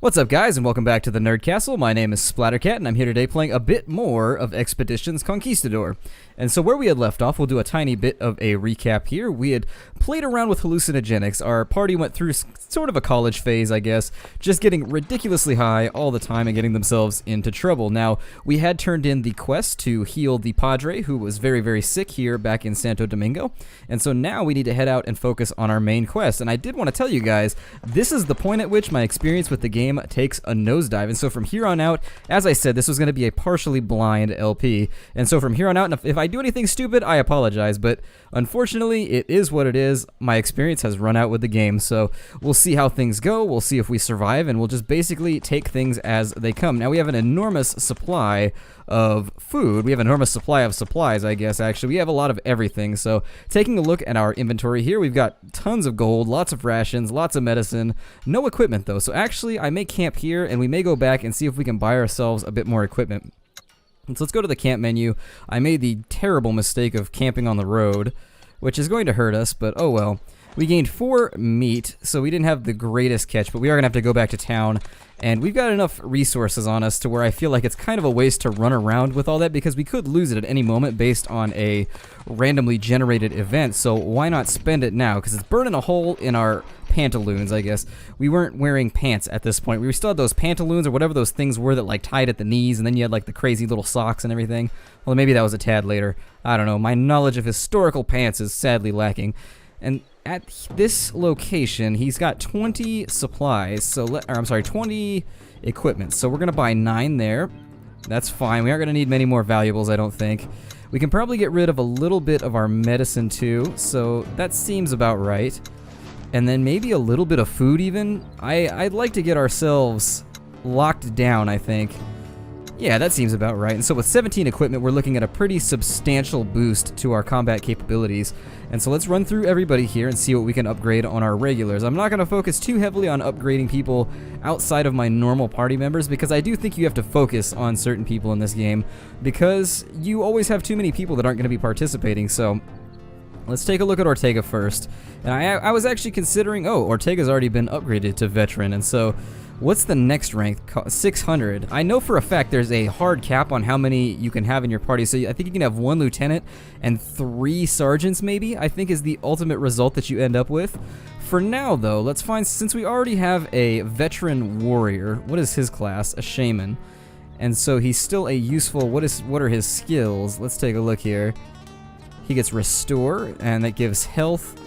What's up, guys, and welcome back to the Nerd Castle. My name is Splattercat, and I'm here today playing a bit more of Expeditions Conquistador. And so where we had left off, we'll do a tiny bit of a recap here. We had played around with hallucinogenics. Our party went through sort of a college phase, I guess, just getting ridiculously high all the time and getting themselves into trouble. Now, we had turned in the quest to heal the Padre, who was very, very sick here back in Santo Domingo. And so now we need to head out and focus on our main quest. And I did want to tell you guys, this is the point at which my experience with the game takes a nosedive. And so from here on out, as I said, this was going to be a partially blind LP. And so from here on out, if I do anything stupid, I apologize. But unfortunately, it is what it is. My experience has run out with the game. So we'll see how things go. We'll see if we survive. And we'll just basically take things as they come. Now, we have an enormous supply of food. We have an enormous supply of supplies, I guess, actually. We have a lot of everything. So taking a look at our inventory here, we've got tons of gold, lots of rations, lots of medicine, no equipment though. So actually, I may camp here and we may go back and see if we can buy ourselves a bit more equipment. So let's go to the camp menu. I made the terrible mistake of camping on the road, which is going to hurt us, but oh well. We gained 4 meat, so we didn't have the greatest catch, but we are going to have to go back to town. And we've got enough resources on us to where I feel like it's kind of a waste to run around with all that because we could lose it at any moment based on a randomly generated event. So why not spend it now? Because it's burning a hole in our pantaloons, I guess. We weren't wearing pants at this point. We still had those pantaloons or whatever those things were that like tied at the knees, and then you had like the crazy little socks and everything. Well, maybe that was a tad later. I don't know. My knowledge of historical pants is sadly lacking. And at this location, he's got 20 supplies, 20 equipment. So we're going to buy 9 there. That's fine. We aren't going to need many more valuables, I don't think. We can probably get rid of a little bit of our medicine too, so that seems about right. And then maybe a little bit of food even. I'd like to get ourselves locked down, I think. Yeah, that seems about right. And so with 17 equipment, we're looking at a pretty substantial boost to our combat capabilities. And so let's run through everybody here and see what we can upgrade on our regulars. I'm not going to focus too heavily on upgrading people outside of my normal party members because I do think you have to focus on certain people in this game because you always have too many people that aren't going to be participating. So let's take a look at Ortega first. And I was actually considering, Ortega's already been upgraded to veteran, and so what's the next rank? 600. I know for a fact there's a hard cap on how many you can have in your party, so I think you can have 1 lieutenant and 3 sergeants maybe, I think is the ultimate result that you end up with. For now though, let's find, since we already have a veteran warrior, what is his class? A shaman. And so he's still a useful, what are his skills? Let's take a look here. He gets restore, and that gives health,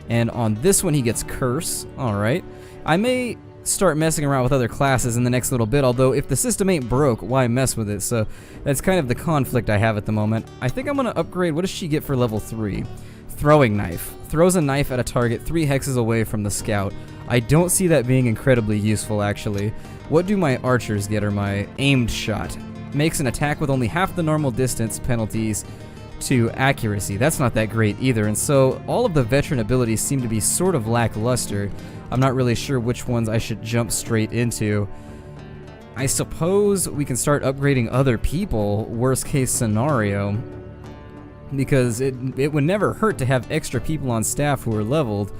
and on this one he gets curse. Alright. I may start messing around with other classes in the next little bit, although if the system ain't broke, why mess with it? So that's kind of the conflict I have at the moment. I think I'm going to upgrade, what does she get for level 3? Throwing knife. Throws a knife at a target 3 hexes away from the scout. I don't see that being incredibly useful, actually. What do my archers get, or my aimed shot? Makes an attack with only half the normal distance penalties to accuracy. That's not that great either, and so all of the veteran abilities seem to be sort of lackluster. I'm not really sure which ones I should jump straight into. I suppose we can start upgrading other people, worst case scenario, because it would never hurt to have extra people on staff who are leveled.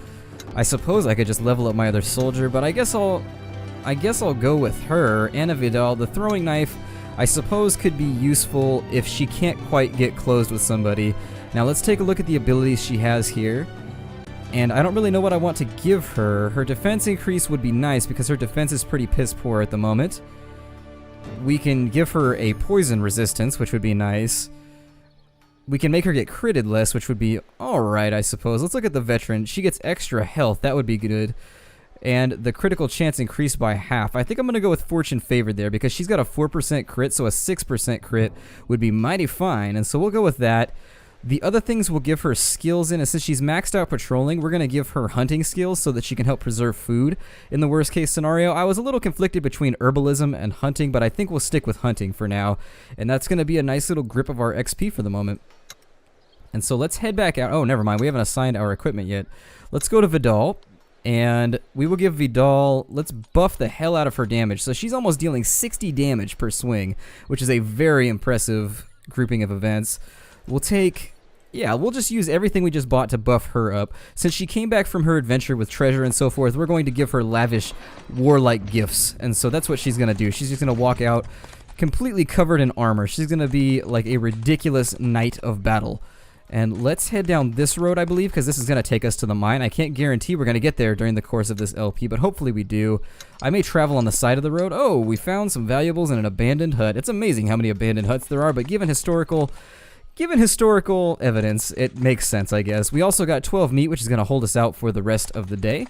I suppose I could just level up my other soldier, but I guess I'll go with her. Ana Vidal, the throwing knife, I suppose could be useful if she can't quite get closed with somebody. Now let's take a look at the abilities she has here. And I don't really know what I want to give her. Her defense increase would be nice because her defense is pretty piss poor at the moment. We can give her a poison resistance, which would be nice. We can make her get critted less, which would be alright, I suppose. Let's look at the veteran. She gets extra health. That would be good. And the critical chance increased by half. I think I'm going to go with fortune favored there because she's got a 4% crit, so a 6% crit would be mighty fine. And so we'll go with that. The other things we'll give her skills in, and since she's maxed out patrolling, we're going to give her hunting skills so that she can help preserve food in the worst case scenario. I was a little conflicted between herbalism and hunting, but I think we'll stick with hunting for now. And that's going to be a nice little grip of our XP for the moment. And so let's head back out. Oh, never mind. We haven't assigned our equipment yet. Let's go to Vidal. And we will give Vidal, let's buff the hell out of her damage. So she's almost dealing 60 damage per swing, which is a very impressive grouping of events. We'll take Yeah, we'll just use everything we just bought to buff her up. Since she came back from her adventure with treasure and so forth, we're going to give her lavish warlike gifts. And so that's what she's going to do. She's just going to walk out completely covered in armor. She's going to be like a ridiculous knight of battle. And let's head down this road, I believe, because this is going to take us to the mine. I can't guarantee we're going to get there during the course of this LP, but hopefully we do. I may travel on the side of the road. Oh, we found some valuables in an abandoned hut. It's amazing how many abandoned huts there are, but given historical evidence, it makes sense, I guess. We also got 12 meat, which is going to hold us out for the rest of the day.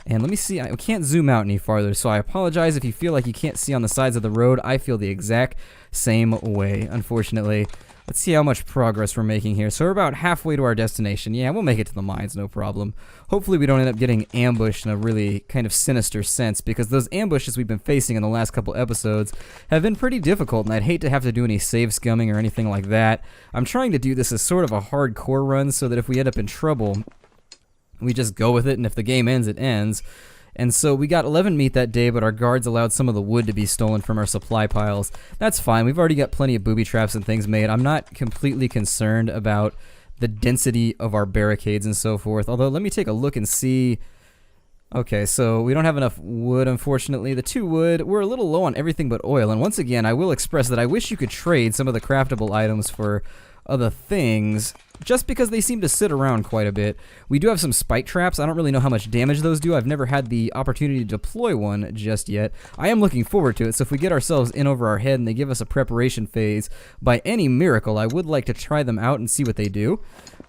And let me see, I can't zoom out any farther, so I apologize if you feel like you can't see on the sides of the road. I feel the exact same way, unfortunately. Let's see how much progress we're making here. So we're about halfway to our destination. Yeah, we'll make it to the mines, no problem. Hopefully we don't end up getting ambushed in a really kind of sinister sense, because those ambushes we've been facing in the last couple episodes have been pretty difficult, and I'd hate to have to do any save scumming or anything like that. I'm trying to do this as sort of a hardcore run so that if we end up in trouble, we just go with it, and if the game ends, it ends. And so we got 11 meat that day, but our guards allowed some of the wood to be stolen from our supply piles. That's fine. We've already got plenty of booby traps and things made. I'm not completely concerned about the density of our barricades and so forth. Although, let me take a look and see. Okay, so we don't have enough wood, unfortunately. The 2 wood, we're a little low on everything but oil. And once again, I will express that I wish you could trade some of the craftable items for other things, just because they seem to sit around quite a bit. We do have some spike traps. I don't really know how much damage those do. I've never had the opportunity to deploy one just yet. I am looking forward to it, so if we get ourselves in over our head and they give us a preparation phase, by any miracle, I would like to try them out and see what they do.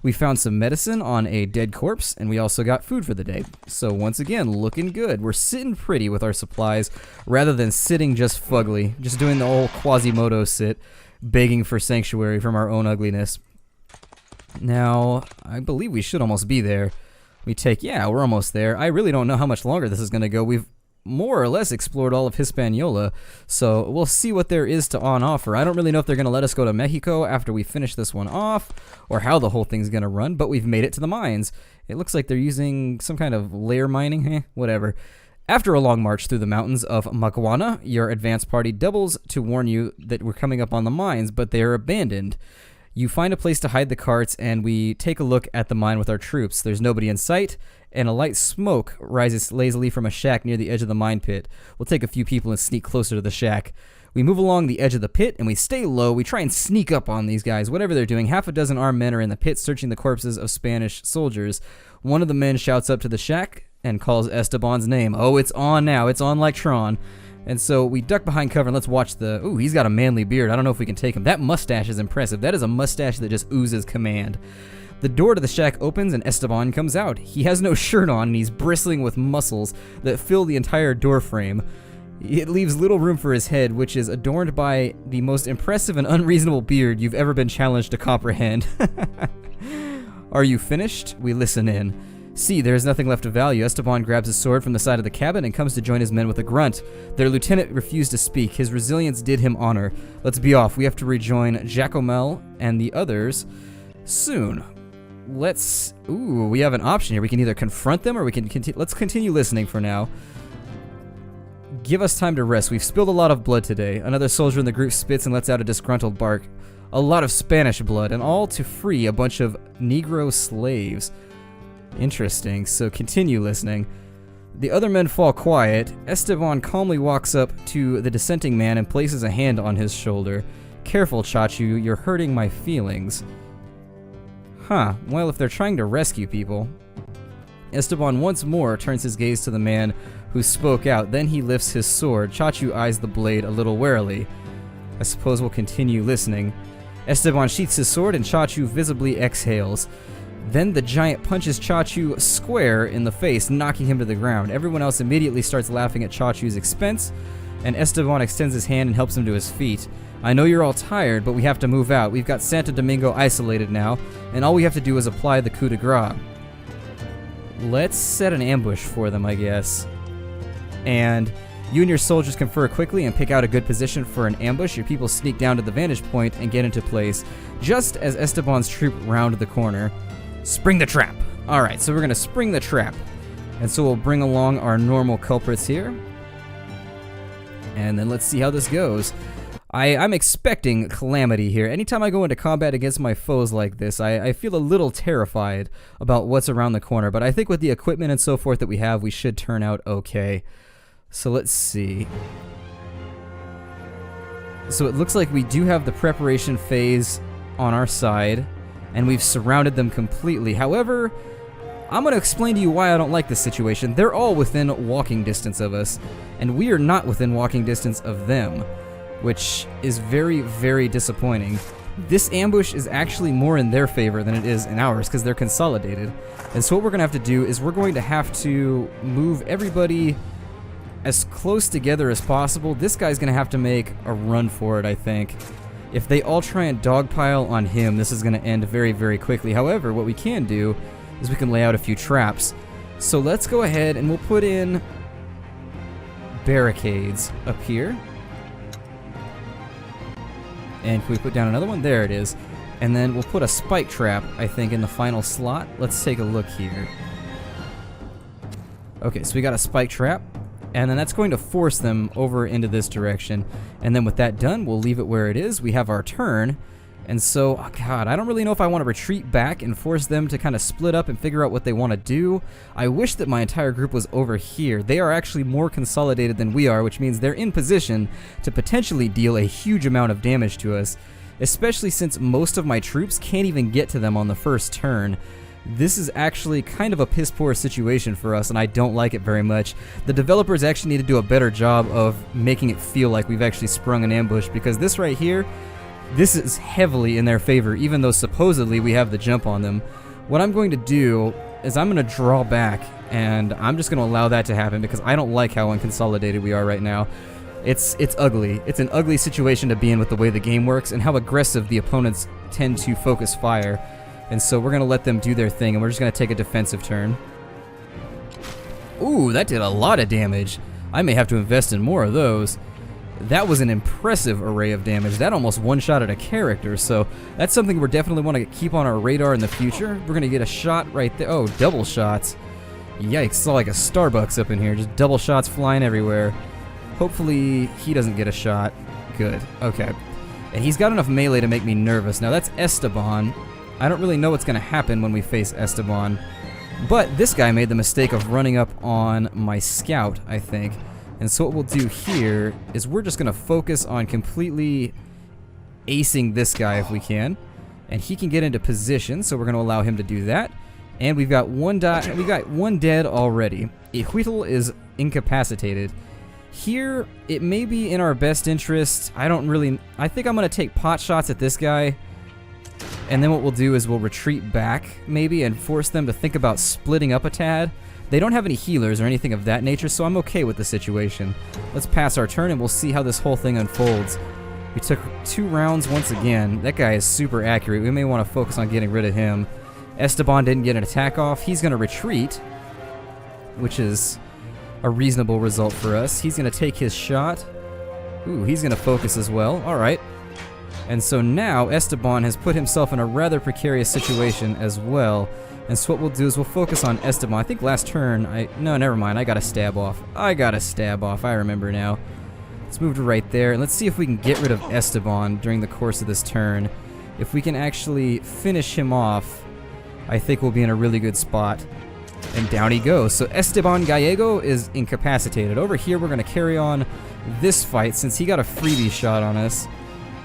We found some medicine on a dead corpse, and we also got food for the day. So once again, looking good. We're sitting pretty with our supplies, rather than sitting just fugly, just doing the old Quasimodo sit, begging for sanctuary from our own ugliness. Now, I believe we should almost be there. Yeah, we're almost there. I really don't know how much longer this is going to go. We've more or less explored all of Hispaniola, so we'll see what there is to on offer. I don't really know if they're going to let us go to Mexico after we finish this one off, or how the whole thing's going to run, but we've made it to the mines. It looks like they're using some kind of layer mining, whatever. After a long march through the mountains of Maguana, your advance party doubles to warn you that we're coming up on the mines, but they are abandoned. You find a place to hide the carts, and we take a look at the mine with our troops. There's nobody in sight, and a light smoke rises lazily from a shack near the edge of the mine pit. We'll take a few people and sneak closer to the shack. We move along the edge of the pit, and we stay low. We try and sneak up on these guys, whatever they're doing. Half a dozen armed men are in the pit searching the corpses of Spanish soldiers. One of the men shouts up to the shack and calls Esteban's name. Oh, it's on now. It's on like Tron. And so we duck behind cover and let's watch the... Ooh, he's got a manly beard. I don't know if we can take him. That mustache is impressive. That is a mustache that just oozes command. The door to the shack opens and Esteban comes out. He has no shirt on and he's bristling with muscles that fill the entire door frame. It leaves little room for his head, which is adorned by the most impressive and unreasonable beard you've ever been challenged to comprehend. Are you finished? We listen in. See, there is nothing left of value. Esteban grabs his sword from the side of the cabin and comes to join his men with a grunt. Their lieutenant refused to speak. His resilience did him honor. Let's be off. We have to rejoin Jacomel and the others soon. Ooh, we have an option here. We can either confront them or we can let's continue listening for now. Give us time to rest. We've spilled a lot of blood today. Another soldier in the group spits and lets out a disgruntled bark. A lot of Spanish blood, and all to free a bunch of Negro slaves. Interesting, so continue listening. The other men fall quiet. Esteban calmly walks up to the dissenting man and places a hand on his shoulder. Careful, Chachu, you're hurting my feelings. Huh, well, if they're trying to rescue people... Esteban once more turns his gaze to the man who spoke out, then he lifts his sword. Chachu eyes the blade a little warily. I suppose we'll continue listening. Esteban sheaths his sword and Chachu visibly exhales. Then the giant punches Chachu square in the face, knocking him to the ground. Everyone else immediately starts laughing at Chachu's expense, and Esteban extends his hand and helps him to his feet. I know you're all tired, but we have to move out. We've got Santo Domingo isolated now, and all we have to do is apply the coup de grace. Let's set an ambush for them, I guess. And you and your soldiers confer quickly and pick out a good position for an ambush. Your people sneak down to the vantage point and get into place, just as Esteban's troop round the corner. Spring the trap. Alright, so we're going to spring the trap. And so we'll bring along our normal culprits here. And then let's see how this goes. I'm expecting calamity here. Anytime I go into combat against my foes like this, I feel a little terrified about what's around the corner. But I think with the equipment and so forth that we have, we should turn out okay. So let's see. So it looks like we do have the preparation phase on our side, and we've surrounded them completely. However, I'm going to explain to you why I don't like this situation. They're all within walking distance of us, and we are not within walking distance of them, which is very, very disappointing. This ambush is actually more in their favor than it is in ours, because they're consolidated. And so what we're going to have to do is we're going to have to move everybody as close together as possible. This guy's going to have to make a run for it, I think. If they all try and dogpile on him, this is going to end very, very quickly. However, what we can do is we can lay out a few traps. So let's go ahead and we'll put in barricades up here. And can we put down another one? There it is. And then we'll put a spike trap, I think, in the final slot. Let's take a look here. Okay, so we got a spike trap. And then that's going to force them over into this direction. And then with that done, we'll leave it where it is. We have our turn. And so, oh God, I don't really know if I want to retreat back and force them to kind of split up and figure out what they want to do. I wish that my entire group was over here. They are actually more consolidated than we are, which means they're in position to potentially deal a huge amount of damage to us, especially since most of my troops can't even get to them on the first turn. This is actually kind of a piss-poor situation for us, and I don't like it very much. The developers actually need to do a better job of making it feel like we've actually sprung an ambush, because this right here, this is heavily in their favor, even though supposedly we have the jump on them. What I'm going to do is I'm going to draw back, and I'm just going to allow that to happen, because I don't like how unconsolidated we are right now. It's ugly. It's an ugly situation to be in with the way the game works, and how aggressive the opponents tend to focus fire. And so we're going to let them do their thing, and we're just going to take a defensive turn. Ooh, that did a lot of damage. I may have to invest in more of those. That was an impressive array of damage. That almost one-shotted a character, so that's something we're definitely want to keep on our radar in the future. We're going to get a shot right there. Oh, double shots. Yikes, saw like a Starbucks up in here. Just double shots flying everywhere. Hopefully he doesn't get a shot. Good, okay. And he's got enough melee to make me nervous. Now that's Esteban. I don't really know what's going to happen when we face Esteban, but this guy made the mistake of running up on my scout, I think. And so what we'll do here is we're just going to focus on completely acing this guy if we can, and he can get into position, so we're going to allow him to do that. And we've got one dead already. Ihuitl is incapacitated. Here, it may be in our best interest. I think I'm going to take pot shots at this guy. And then what we'll do is we'll retreat back, maybe, and force them to think about splitting up a tad. They don't have any healers or anything of that nature, so I'm okay with the situation. Let's pass our turn, and we'll see how this whole thing unfolds. We took 2 rounds once again. That guy is super accurate. We may want to focus on getting rid of him. Esteban didn't get an attack off. He's going to retreat, which is a reasonable result for us. He's going to take his shot. Ooh, he's going to focus as well. All right. And so now Esteban has put himself in a rather precarious situation as well. And so what we'll do is we'll focus on Esteban. I think last turn, no, never mind. I got a stab off. I remember now. Let's move to right there. And let's see if we can get rid of Esteban during the course of this turn. If we can actually finish him off, I think we'll be in a really good spot. And down he goes. So Esteban Gallego is incapacitated. Over here, we're going to carry on this fight since he got a freebie shot on us.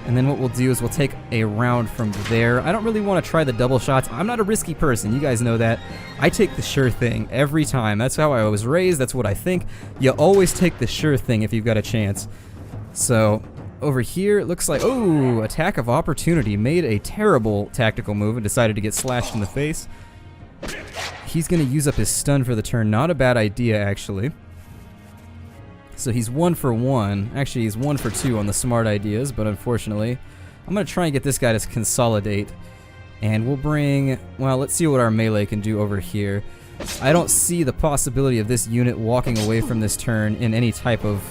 And then what we'll do is we'll take a round from there. I don't really want to try the double shots. I'm not a risky person. You guys know that. I take the sure thing every time. That's how I was raised. That's what I think. You always take the sure thing if you've got a chance. So over here, it looks like, oh, attack of opportunity. Made a terrible tactical move and decided to get slashed in the face. He's going to use up his stun for the turn. Not a bad idea, actually. So he's 1 for 1. Actually, he's 1 for 2 on the smart ideas, but unfortunately, I'm going to try and get this guy to consolidate. And we'll bring, well, let's see what our melee can do over here. I don't see the possibility of this unit walking away from this turn in any type of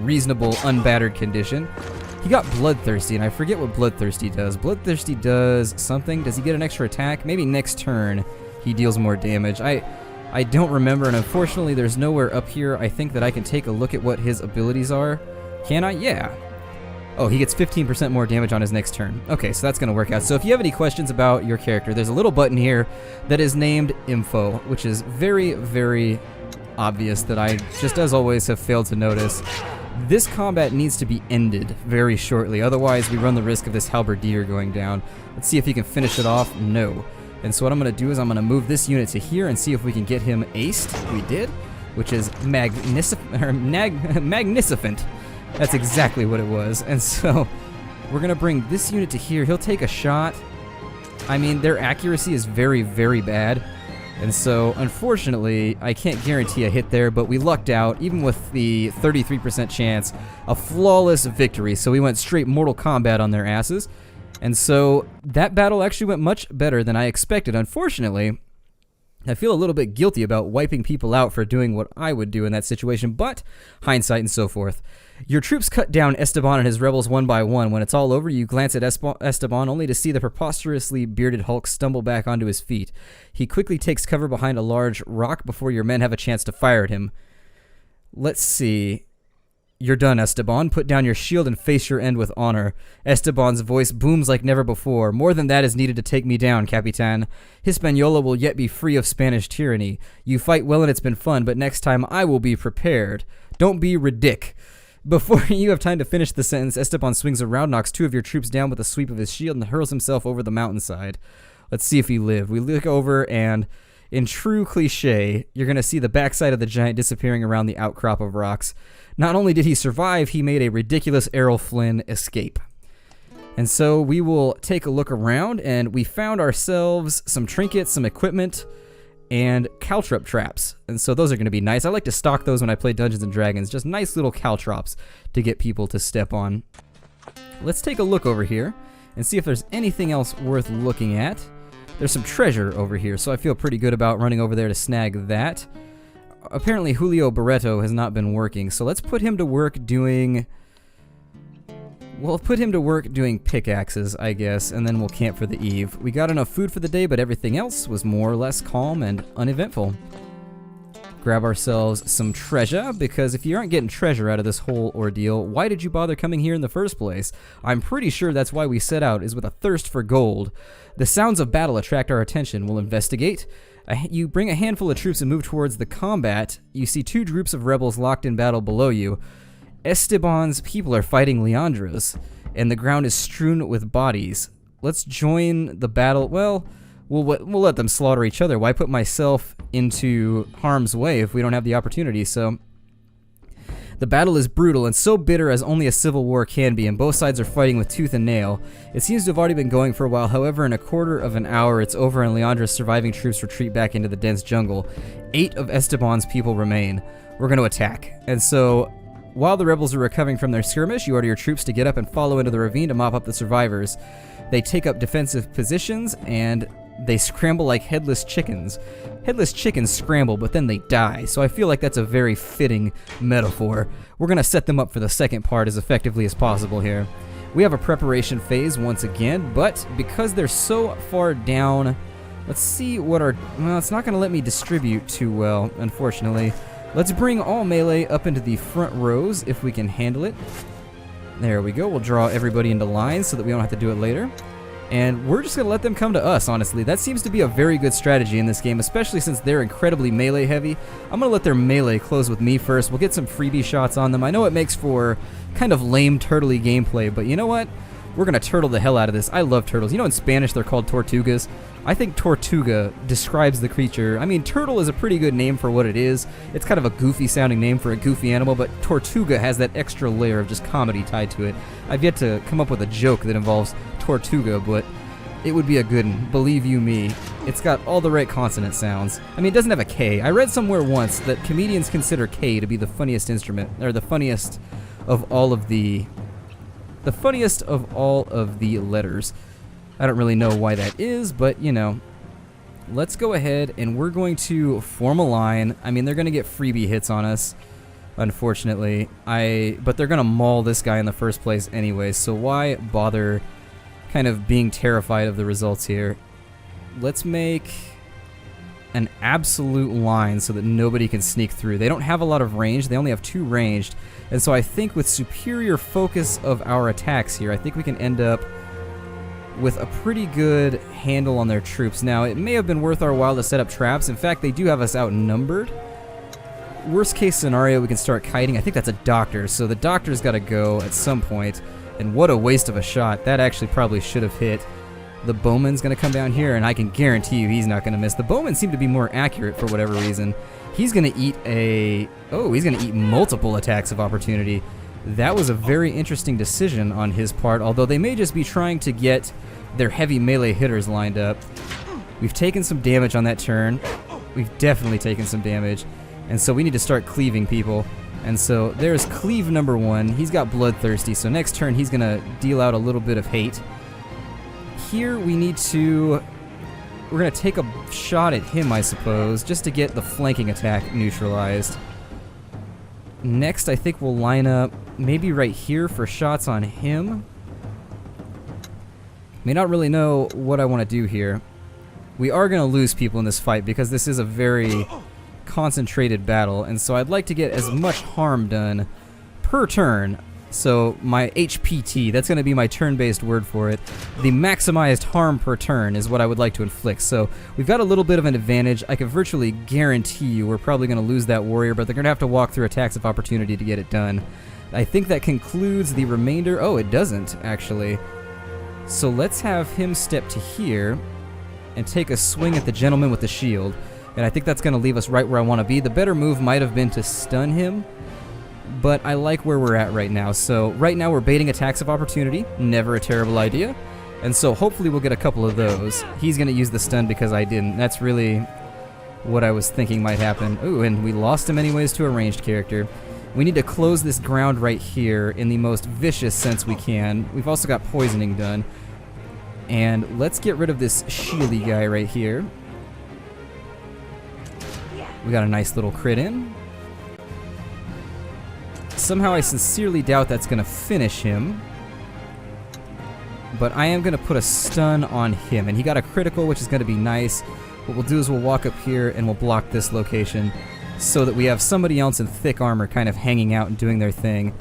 reasonable, unbattered condition. He got Bloodthirsty, and I forget what Bloodthirsty does. Bloodthirsty does something. Does he get an extra attack? Maybe next turn he deals more damage. I don't remember, and unfortunately there's nowhere up here I think that I can take a look at what his abilities are. Can I? Yeah. Oh, he gets 15% more damage on his next turn. Okay, so that's going to work out. So if you have any questions about your character, there's a little button here that is named Info, which is very, very obvious that I, just as always, have failed to notice. This combat needs to be ended very shortly, otherwise we run the risk of this halberdier going down. Let's see if he can finish it off. No. And so what I'm going to do is I'm going to move this unit to here and see if we can get him aced. We did, which is magnificent. That's exactly what it was. And so we're going to bring this unit to here. He'll take a shot. I mean, their accuracy is very, very bad. And so, unfortunately, I can't guarantee a hit there, but we lucked out, even with the 33% chance, a flawless victory. So we went straight Mortal Kombat on their asses. And so that battle actually went much better than I expected. Unfortunately, I feel a little bit guilty about wiping people out for doing what I would do in that situation, but hindsight and so forth. Your troops cut down Esteban and his rebels one by one. When it's all over, you glance at Esteban only to see the preposterously bearded Hulk stumble back onto his feet. He quickly takes cover behind a large rock before your men have a chance to fire at him. Let's see. You're done, Esteban. Put down your shield and face your end with honor. Esteban's voice booms like never before. More than that is needed to take me down, Capitan. Hispaniola will yet be free of Spanish tyranny. You fight well and it's been fun, but next time I will be prepared. Don't be ridic. Before you have time to finish the sentence, Esteban swings around, knocks two of your troops down with a sweep of his shield, and hurls himself over the mountainside. Let's see if he lived. We look over, and in true cliche, you're going to see the backside of the giant disappearing around the outcrop of rocks. Not only did he survive, he made a ridiculous Errol Flynn escape. And so we will take a look around, and we found ourselves some trinkets, some equipment, and caltrop traps. And so those are going to be nice. I like to stock those when I play Dungeons & Dragons. Just nice little caltrops to get people to step on. Let's take a look over here and see if there's anything else worth looking at. There's some treasure over here, so I feel pretty good about running over there to snag that. Apparently Julio Barreto has not been working, so let's put him to work doing... We'll put him to work doing pickaxes, I guess, and then we'll camp for the eve. We got enough food for the day, but everything else was more or less calm and uneventful. Grab ourselves some treasure, because if you aren't getting treasure out of this whole ordeal, why did you bother coming here in the first place? I'm pretty sure that's why we set out, is with a thirst for gold. The sounds of battle attract our attention. We'll investigate. You bring a handful of troops and move towards the combat. You see two groups of rebels locked in battle below you. Esteban's people are fighting Leandra's, and the ground is strewn with bodies. Let's join the battle. Well, we'll let them slaughter each other. Why put myself into harm's way if we don't have the opportunity? So the battle is brutal and so bitter as only a civil war can be, and both sides are fighting with tooth and nail. It seems to have already been going for a while. However, in a quarter of an hour, it's over and Leandra's surviving troops retreat back into the dense jungle. 8 of Esteban's people remain. We're going to attack. And so while the rebels are recovering from their skirmish, you order your troops to get up and follow into the ravine to mop up the survivors. They take up defensive positions, and they scramble like headless chickens. Headless chickens scramble, but then they die, so I feel like that's a very fitting metaphor. We're going to set them up for the second part as effectively as possible here. We have a preparation phase once again, but because they're so far down, let's see what our... Well, it's not going to let me distribute too well, unfortunately. Let's bring all melee up into the front rows if we can handle it. There we go. We'll draw everybody into lines so that we don't have to do it later. And we're just going to let them come to us, honestly. That seems to be a very good strategy in this game, especially since they're incredibly melee heavy. I'm going to let their melee close with me first. We'll get some freebie shots on them. I know it makes for kind of lame turtley gameplay, but you know what? We're going to turtle the hell out of this. I love turtles. You know in Spanish they're called tortugas? I think tortuga describes the creature. I mean, turtle is a pretty good name for what it is. It's kind of a goofy sounding name for a goofy animal, but tortuga has that extra layer of just comedy tied to it. I've yet to come up with a joke that involves tortuga, but it would be a good one, believe you me. It's got all the right consonant sounds. I mean, it doesn't have a K. I read somewhere once that comedians consider K to be the funniest instrument, or the funniest of all of the letters. I don't really know why that is, but, you know, let's go ahead and we're going to form a line. I mean, they're going to get freebie hits on us, unfortunately. But they're going to maul this guy in the first place anyway, so why bother kind of being terrified of the results here? Let's make an absolute line so that nobody can sneak through. They don't have a lot of range. They only have 2 ranged. And so I think with superior focus of our attacks here, I think we can end up with a pretty good handle on their troops. Now, it may have been worth our while to set up traps. In fact, they do have us outnumbered. Worst case scenario, we can start kiting. I think that's a doctor, so the doctor's got to go at some point. And what a waste of a shot. That actually probably should have hit. The bowman's going to come down here, and I can guarantee you he's not going to miss. The bowman seemed to be more accurate for whatever reason. He's going to eat he's going to eat multiple attacks of opportunity. That was a very interesting decision on his part, although they may just be trying to get their heavy melee hitters lined up. We've taken some damage on that turn. We've definitely taken some damage. And so we need to start cleaving people. And so there's cleave number 1. He's got bloodthirsty, so next turn he's going to deal out a little bit of hate. Here we're going to take a shot at him, I suppose, just to get the flanking attack neutralized. Next, I think we'll line up maybe right here for shots on him. May not really know what I want to do here. We are going to lose people in this fight because this is a very concentrated battle, and so I'd like to get as much harm done per turn. So my HPT, that's going to be my turn-based word for it. The maximized harm per turn is what I would like to inflict. So we've got a little bit of an advantage. I can virtually guarantee you we're probably going to lose that warrior, but they're going to have to walk through attacks of opportunity to get it done. I think that concludes the remainder. Oh, it doesn't, actually. So let's have him step to here and take a swing at the gentleman with the shield. And I think that's going to leave us right where I want to be. The better move might have been to stun him, but I like where we're at right now. So right now we're baiting attacks of opportunity. Never a terrible idea. And so hopefully we'll get a couple of those. He's going to use the stun because I didn't. That's really what I was thinking might happen. Ooh, and we lost him anyways to a ranged character. We need to close this ground right here in the most vicious sense we can. We've also got poisoning done. And let's get rid of this shieldy guy right here. We got a nice little crit in. Somehow I sincerely doubt that's going to finish him. But I am going to put a stun on him. And he got a critical, which is going to be nice. What we'll do is we'll walk up here and we'll block this location so that we have somebody else in thick armor kind of hanging out and doing their thing.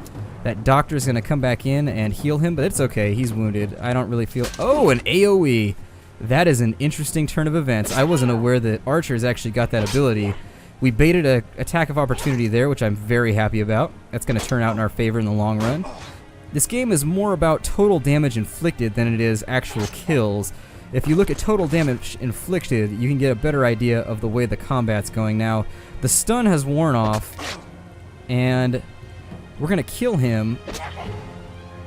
That doctor's going to come back in and heal him, but it's okay. He's wounded. I don't really feel... Oh, an AoE! That is an interesting turn of events. I wasn't aware that archers actually got that ability. We baited an attack of opportunity there, which I'm very happy about. That's going to turn out in our favor in the long run. This game is more about total damage inflicted than it is actual kills. If you look at total damage inflicted, you can get a better idea of the way the combat's going. Now, the stun has worn off, and we're going to kill him.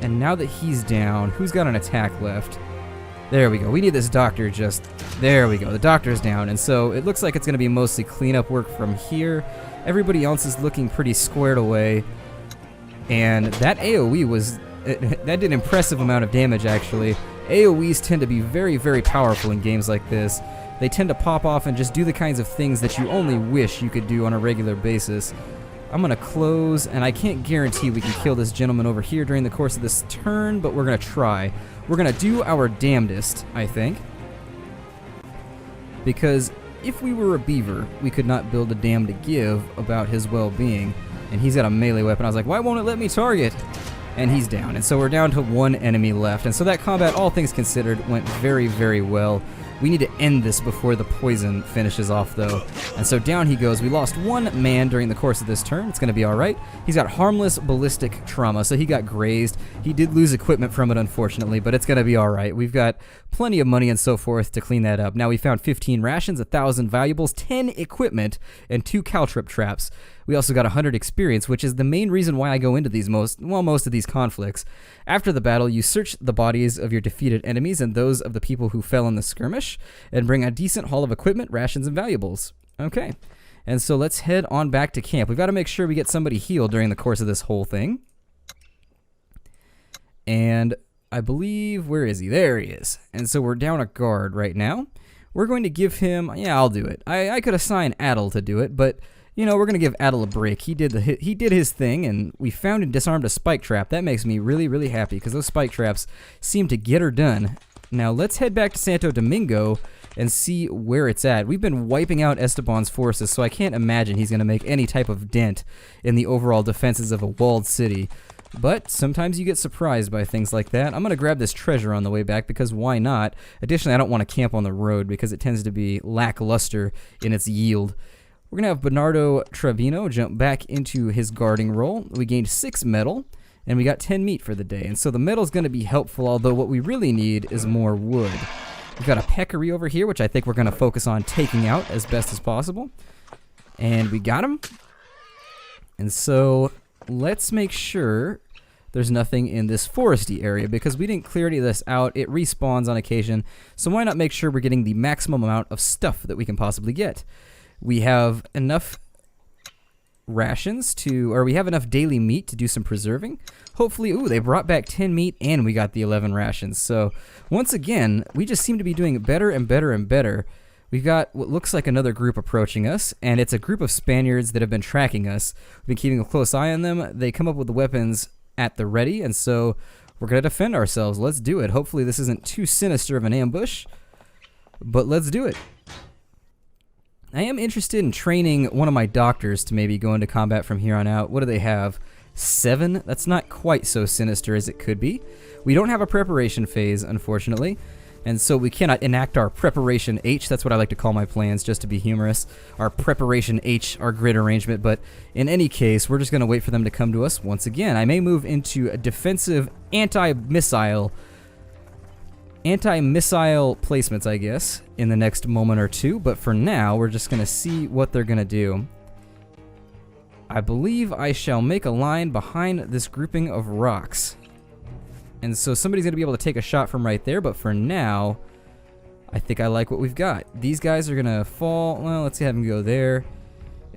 And now that he's down, who's got an attack left? There we go. We need this doctor just... There we go. The doctor's down. And so it looks like it's going to be mostly cleanup work from here. Everybody else is looking pretty squared away. And that AoE was... that did an impressive amount of damage, actually. AoEs tend to be very, very powerful in games like this. They tend to pop off and just do the kinds of things that you only wish you could do on a regular basis. I'm going to close, and I can't guarantee we can kill this gentleman over here during the course of this turn, but we're going to try. We're going to do our damnedest, I think. Because if we were a beaver, we could not build a damn to give about his well-being. And he's got a melee weapon. I was like, why won't it let me target? And he's down. And so we're down to one enemy left. And so that combat, all things considered, went very, very well. We need to end this before the poison finishes off, though. And so down he goes. We lost one man during the course of this turn. It's going to be all right. He's got harmless ballistic trauma, so he got grazed. He did lose equipment from it, unfortunately, but it's going to be all right. We've got plenty of money and so forth to clean that up. Now we found 15 rations, 1,000 valuables, 10 equipment, and 2 caltrip traps. We also got 100 experience, which is the main reason why I go into these most of these conflicts. After the battle, you search the bodies of your defeated enemies and those of the people who fell in the skirmish, and bring a decent haul of equipment, rations, and valuables. Okay, and so let's head on back to camp. We've got to make sure we get somebody healed during the course of this whole thing. And I believe, where is he? There he is. And so we're down a guard right now. We're going to give him, yeah, I'll do it. I could assign Adel to do it, but... You know, we're going to give Adel a break. He did his thing, and we found and disarmed a spike trap. That makes me really, really happy, because those spike traps seem to get her done Now let's head back to Santo Domingo and see where it's at. We've been wiping out Esteban's forces, so I can't imagine he's going to make any type of dent in the overall defenses of a walled city. But sometimes you get surprised by things like that. I'm going to grab this treasure on the way back because why not? Additionally, I don't want to camp on the road because it tends to be lackluster in its yield. We're going to have Bernardo Trevino jump back into his guarding role. We gained 6 metal, and we got 10 meat for the day. And so the metal's going to be helpful, although what we really need is more wood. We've got a peccary over here, which I think we're going to focus on taking out as best as possible. And we got him. And so let's make sure there's nothing in this foresty area because we didn't clear any of this out. It respawns on occasion. So why not make sure we're getting the maximum amount of stuff that we can possibly get? We have enough rations or we have enough daily meat to do some preserving. Hopefully, ooh, they brought back 10 meat and we got the 11 rations. So once again, we just seem to be doing better and better and better. We've got what looks like another group approaching us, and it's a group of Spaniards that have been tracking us. We've been keeping a close eye on them. They come up with the weapons at the ready, and so we're going to defend ourselves. Let's do it. Hopefully this isn't too sinister of an ambush, but let's do it. I am interested in training one of my doctors to maybe go into combat from here on out. What do they have? 7? That's not quite so sinister as it could be. We don't have a preparation phase, unfortunately, and so we cannot enact our Preparation H. That's what I like to call my plans, just to be humorous. Our Preparation H, our grid arrangement, but in any case, we're just going to wait for them to come to us once again. I may move into a defensive anti-missile placements, I guess, in the next moment or two, but for now, we're just going to see what they're going to do. I believe I shall make a line behind this grouping of rocks. And so somebody's going to be able to take a shot from right there, but for now, I think I like what we've got. These guys are going to fall, well, let's have them go there.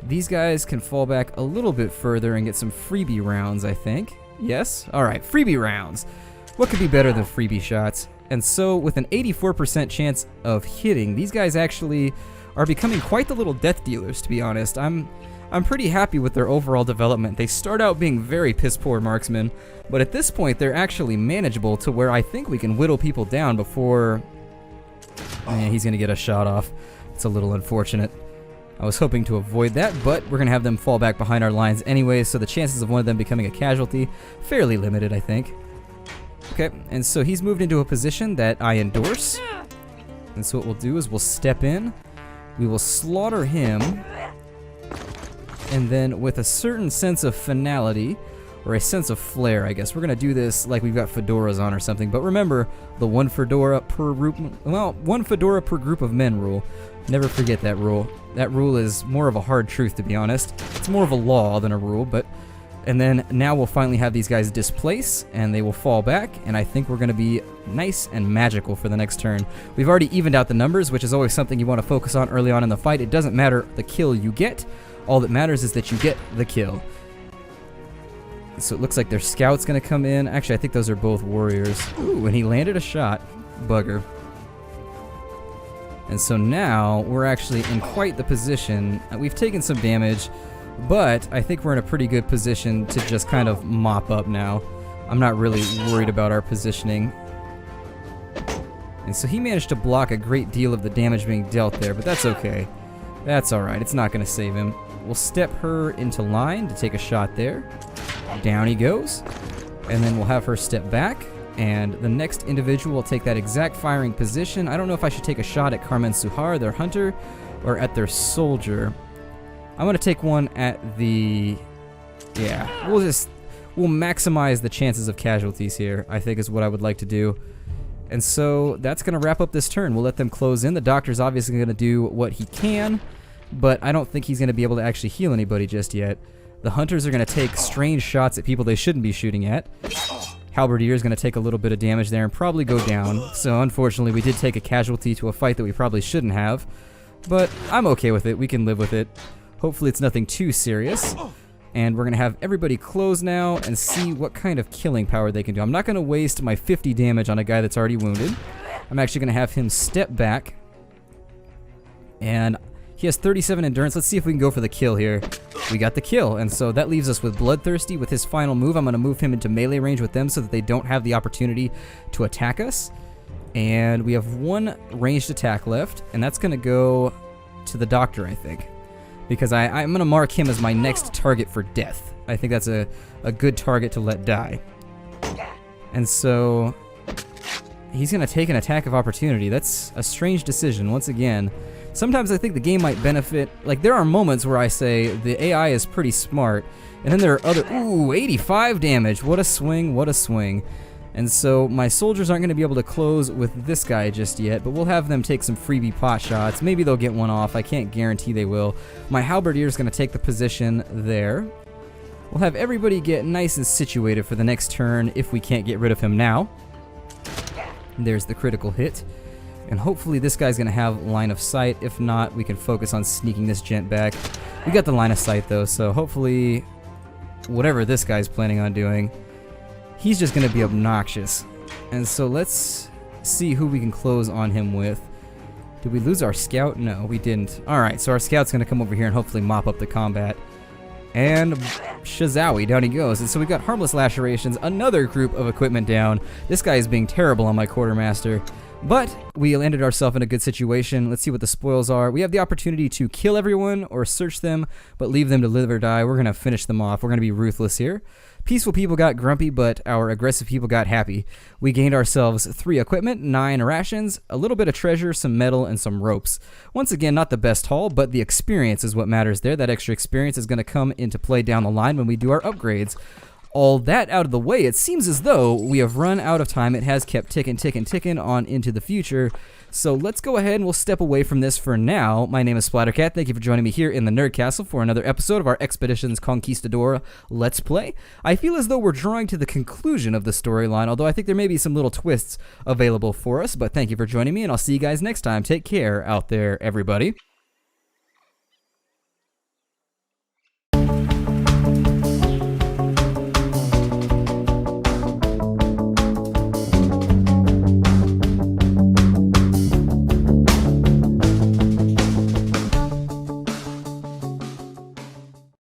These guys can fall back a little bit further and get some freebie rounds, I think. Yes? Alright, freebie rounds. What could be better than freebie shots? And so, with an 84% chance of hitting, these guys actually are becoming quite the little death dealers, to be honest. I'm pretty happy with their overall development. They start out being very piss-poor marksmen, but at this point, they're actually manageable to where I think we can whittle people down before... he's going to get a shot off. It's a little unfortunate. I was hoping to avoid that, but we're going to have them fall back behind our lines anyway, so the chances of one of them becoming a casualty, fairly limited, I think. Okay, and so he's moved into a position that I endorse. And so what we'll do is we'll step in, we will slaughter him, and then with a certain sense of finality, or a sense of flair, I guess, we're going to do this like we've got fedoras on or something. But remember, the one fedora per group of men rule. Never forget that rule. That rule is more of a hard truth, to be honest. It's more of a law than a rule, but... And then now we'll finally have these guys displace, and they will fall back, and I think we're going to be nice and magical for the next turn. We've already evened out the numbers, which is always something you want to focus on early on in the fight. It doesn't matter the kill you get. All that matters is that you get the kill. So it looks like their scout's going to come in. Actually, I think those are both warriors. Ooh, and he landed a shot. Bugger. And so now we're actually in quite the position. We've taken some damage, but I think we're in a pretty good position to just kind of mop up now. I'm not really worried about our positioning. And so he managed to block a great deal of the damage being dealt there, but that's okay. That's alright, it's not going to save him. We'll step her into line to take a shot there. Down he goes. And then we'll have her step back. And the next individual will take that exact firing position. I don't know if I should take a shot at Carmen Suhar, their hunter, or at their soldier. I'm going to take one at the... Yeah, we'll maximize the chances of casualties here, I think is what I would like to do. And so that's going to wrap up this turn. We'll let them close in. The doctor's obviously going to do what he can, but I don't think he's going to be able to actually heal anybody just yet. The hunters are going to take strange shots at people they shouldn't be shooting at. Halberdier is going to take a little bit of damage there and probably go down. So unfortunately, we did take a casualty to a fight that we probably shouldn't have. But I'm okay with it. We can live with it. Hopefully it's nothing too serious. And we're going to have everybody close now and see what kind of killing power they can do. I'm not going to waste my 50 damage on a guy that's already wounded. I'm actually going to have him step back. And he has 37 endurance. Let's see if we can go for the kill here. We got the kill, and so that leaves us with Bloodthirsty. With his final move, I'm going to move him into melee range with them so that they don't have the opportunity to attack us. And we have one ranged attack left, and that's going to go to the doctor, I think. Because I'm going to mark him as my next target for death. I think that's a good target to let die. And so he's going to take an attack of opportunity. That's a strange decision, once again. Sometimes I think the game might benefit. Like, there are moments where I say the AI is pretty smart, and then there are other... Ooh, 85 damage. What a swing, what a swing. And so my soldiers aren't going to be able to close with this guy just yet, but we'll have them take some freebie pot shots. Maybe they'll get one off. I can't guarantee they will. My halberdier is going to take the position there. We'll have everybody get nice and situated for the next turn if we can't get rid of him now. There's the critical hit. And hopefully this guy's going to have line of sight. If not, we can focus on sneaking this gent back. We got the line of sight though, so hopefully whatever this guy's planning on doing, he's just going to be obnoxious. And so let's see who we can close on him with. Did we lose our scout? No, we didn't. Alright, so our scout's going to come over here and hopefully mop up the combat. And shazowie, down he goes. And so we got harmless lacerations, another group of equipment down. This guy is being terrible on my quartermaster. But we landed ourselves in a good situation. Let's see what the spoils are. We have the opportunity to kill everyone or search them, but leave them to live or die. We're going to finish them off. We're going to be ruthless here. Peaceful people got grumpy, but our aggressive people got happy. We gained ourselves 3 equipment, 9 rations, a little bit of treasure, some metal, and some ropes. Once again, not the best haul, but the experience is what matters there. That extra experience is going to come into play down the line when we do our upgrades. All that out of the way, it seems as though we have run out of time. It has kept ticking on into the future. So let's go ahead and we'll step away from this for now. My name is Splattercat. Thank you for joining me here in the Nerd Castle for another episode of our Expeditions Conquistador Let's Play. I feel as though we're drawing to the conclusion of the storyline, although I think there may be some little twists available for us. But thank you for joining me, and I'll see you guys next time. Take care out there, everybody.